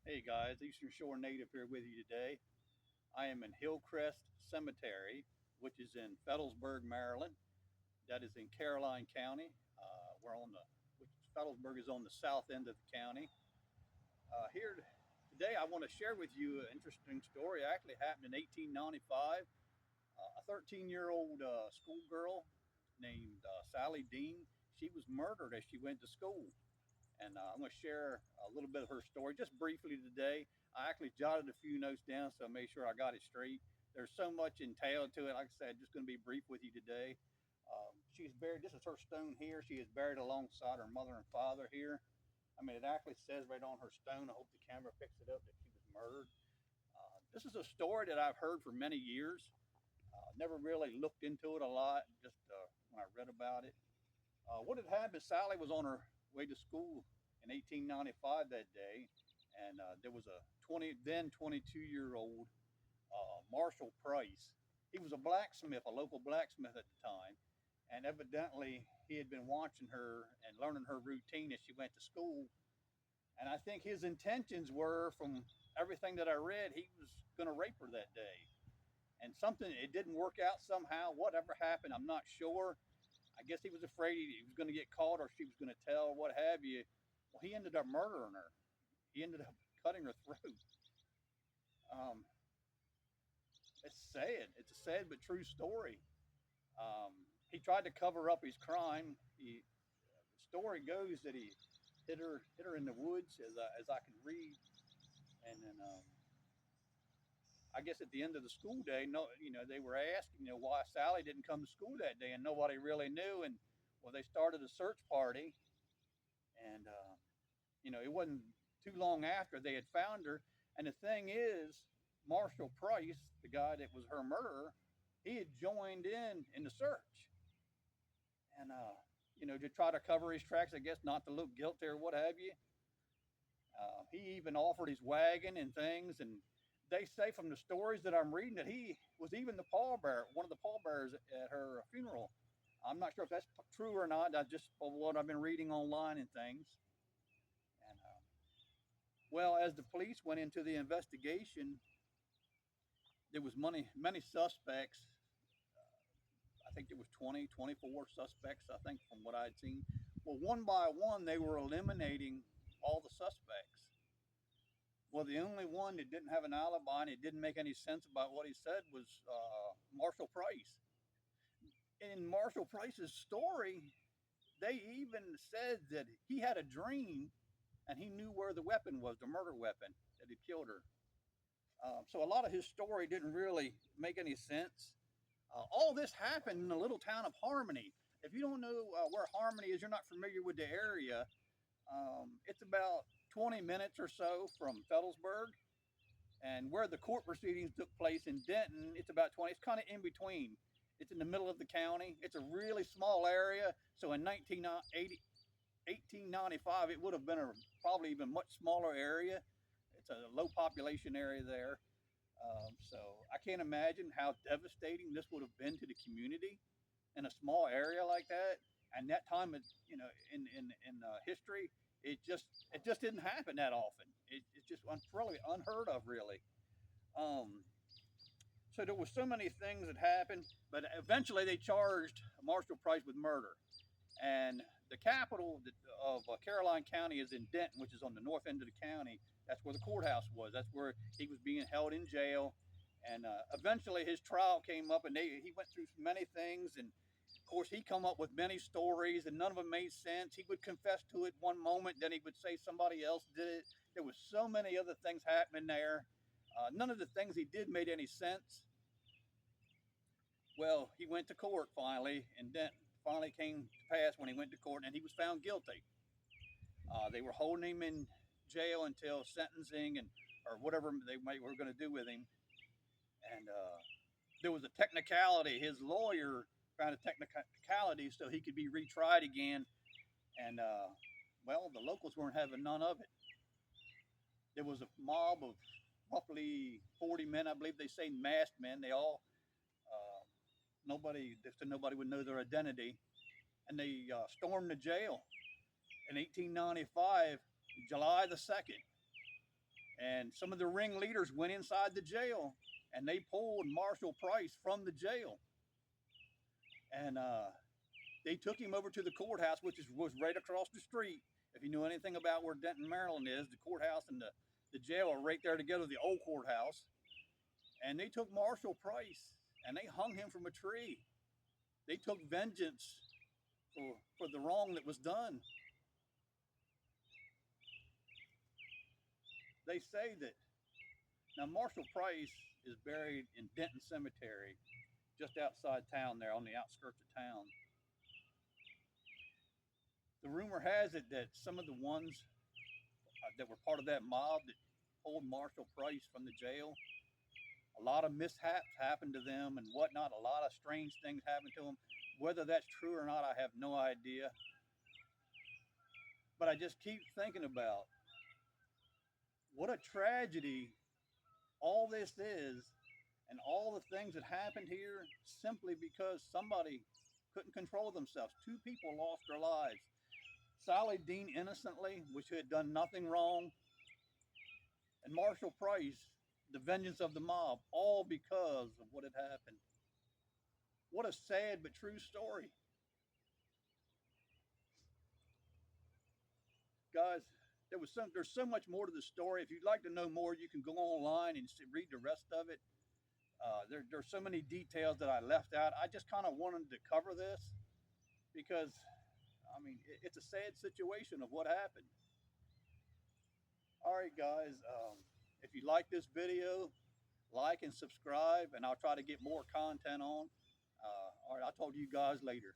Hey guys, Eastern Shore Native here with you today. I am in Hillcrest Cemetery, which is in Fettlesburg, Maryland. That is in Caroline County. We're on the, which Fettlesburg is on the south end of the county. Here today, I want to share with you an interesting story. It actually happened in 1895. A 13-year-old schoolgirl named Sallie Dean, she was murdered as she went to school. And I'm going to share a little bit of her story just briefly today. I actually jotted a few notes down, so I made sure I got it straight. There's so much entailed to it. Like I said, just going to be brief with you today. She's buried. This is her stone here. She is buried alongside her mother and father here. I mean, it actually says right on her stone. I hope the camera picks it up that she was murdered. This is a story that I've heard for many years. Never really looked into it a lot, just when I read about it. What had happened, Sally was on her way to school in 1895 that day, and there was a 22-year-old Marshall Price. He was a blacksmith, a local blacksmith at the time, and evidently he had been watching her and learning her routine as she went to school. And I think his intentions were, from everything that I read, he was going to rape her that day. And something, it didn't work out somehow. Whatever happened, I'm not sure. I guess he was afraid he was going to get caught or she was going to tell, what have you. Well, he ended up murdering her. He ended up cutting her throat. Um, it's sad. It's a sad but true story. He tried to cover up his crime. The story goes that he hit her in the woods, as I can read, and then I guess at the end of the school day, no, they were asking, why Sally didn't come to school that day, and nobody really knew. And well, they started a search party, and it wasn't too long after they had found her. And the thing is, Marshall Price, the guy that was her murderer, he had joined in the search, and to try to cover his tracks, I guess, not to look guilty or what have you. He even offered his wagon and things, and they say from the stories that I'm reading that he was even the pallbearer, one of the pallbearers at her funeral. I'm not sure if that's true or not. That's just what I've been reading online and things. And well, as the police went into the investigation, there was many suspects. I think there was 20, 24 suspects, I think, from what I'd seen. Well, one by one, they were eliminating all the suspects. Well, the only one that didn't have an alibi and it didn't make any sense about what he said was Marshall Price. In Marshall Price's story, they even said that he had a dream and he knew where the weapon was, the murder weapon that had killed her. So a lot of his story didn't really make any sense. All this happened in the little town of Harmony. If you don't know where Harmony is, you're not familiar with the area. It's about 20 minutes or so from Fettlesburg, and where the court proceedings took place in Denton, it's about 20. It's kind of in between. It's in the middle of the county. It's a really small area. So in 1980, 1895, it would have been a probably even much smaller area. It's a low population area there. So I can't imagine how devastating this would have been to the community in a small area like that. And that time, in history, it just didn't happen that often. It's just really unheard of, really. Um, so there were so many things that happened, but eventually they charged Marshall Price with murder. And the capital of Caroline County is in Denton, which is on the north end of the county. That's where the courthouse was. That's where he was being held in jail. And eventually his trial came up, and he went through many things. And of course, he come up with many stories, and none of them made sense. He would confess to it one moment, then he would say somebody else did it. There was so many other things happening there. None of the things he did made any sense. Well, he went to court finally, and then finally came to pass when he went to court, and he was found guilty. They were holding him in jail until sentencing and or whatever were going to do with him. And there was a technicality. His lawyer found a technicality so he could be retried again. And well, the locals weren't having none of it. There was a mob of roughly 40 men, I believe they say masked men. They all nobody would know their identity, and they stormed the jail in 1895, July the 2nd. And some of the ringleaders went inside the jail and they pulled Marshall Price from the jail. And they took him over to the courthouse, which was right across the street. If you know anything about where Denton, Maryland is, the courthouse and the jail are right there together, the old courthouse. And they took Marshall Price and they hung him from a tree. They took vengeance for the wrong that was done. They say that now Marshall Price is buried in Denton Cemetery, just outside town there on the outskirts of town. The rumor has it that some of the ones that were part of that mob that pulled Marshall Price from the jail, a lot of mishaps happened to them and whatnot. A lot of strange things happened to them. Whether that's true or not, I have no idea. But I just keep thinking about what a tragedy all this is and all the things that happened here simply because somebody couldn't control themselves. Two people lost their lives. Sallie Dean innocently, which had done nothing wrong, and Marshall Price, the vengeance of the mob, all because of what had happened. What a sad but true story. Guys, there's so much more to the story. If you'd like to know more, you can go online and read the rest of it. There's so many details that I left out. I just kind of wanted to cover this because, I mean, it's a sad situation of what happened. All right, guys, if you like this video, like and subscribe, and I'll try to get more content on. All right, I'll talk to you guys later.